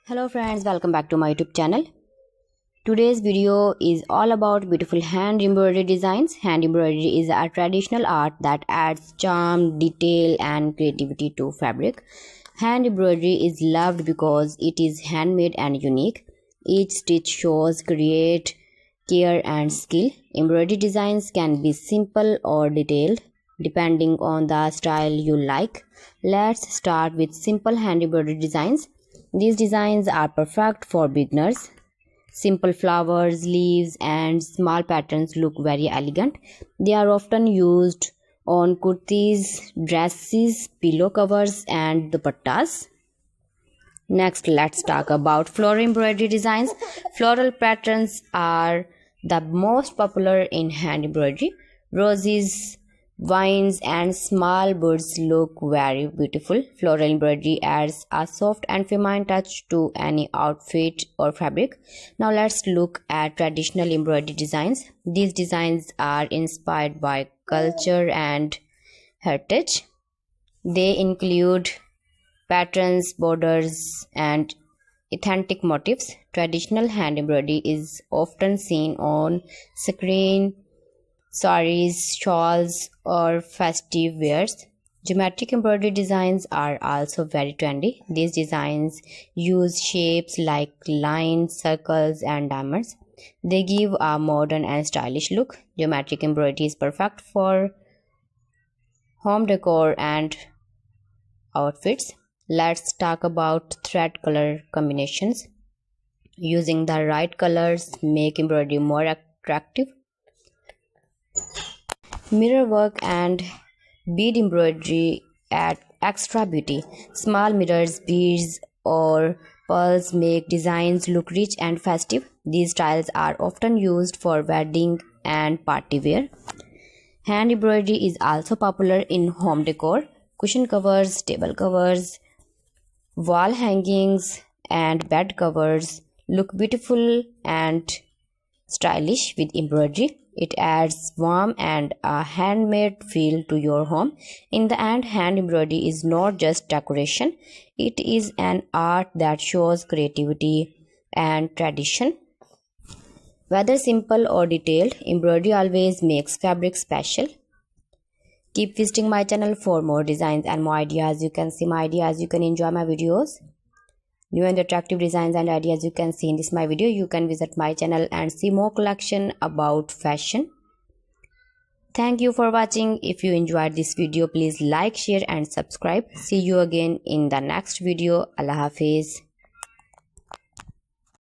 Hello friends, welcome back to my YouTube channel. Today's video is all about beautiful hand embroidery designs. Hand embroidery is a traditional art that adds charm, detail and creativity to fabric. Hand embroidery is loved because it is handmade and unique. Each stitch shows create, care and skill. Embroidery designs can be simple or detailed depending on the style you like. Let's start with simple hand embroidery designs. These designs are perfect for beginners. Simple flowers, leaves and small patterns look very elegant. They are often used on kurtis, dresses, pillow covers and dupattas. Next, let's talk about floral embroidery designs. Floral patterns are the most popular in hand embroidery. Roses, vines and small birds look very beautiful. Floral embroidery adds a soft and feminine touch to any outfit or fabric. Now let's look at traditional embroidery designs. These designs are inspired by culture and heritage. They include patterns, borders and authentic motifs. Traditional hand embroidery is often seen on screen, saris, shawls or festive wears. Geometric embroidery designs are also very trendy. These designs use shapes like lines, circles and diamonds. They give a modern and stylish look. Geometric embroidery is perfect for home decor and outfits. Let's talk about thread color combinations. Using the right colors make embroidery more attractive. Mirror work and bead embroidery add extra beauty. Small mirrors, beads or pearls make designs look rich and festive. These styles are often used for wedding and party wear. Hand embroidery is also popular in home decor. Cushion covers, table covers, wall hangings and bed covers look beautiful and stylish with embroidery. It adds warmth and a handmade feel to your home. In the end, hand embroidery is not just decoration. It is an art that shows creativity and tradition. Whether simple or detailed, embroidery always makes fabric special. Keep visiting my channel for more designs and more ideas. You can see my ideas. You can enjoy my videos. New and attractive designs and ideas you can see in this my video. You can visit my channel and see more collection about fashion. Thank you for watching. If you enjoyed this video, please like, share and subscribe. See you again in the next video. Allah Hafiz.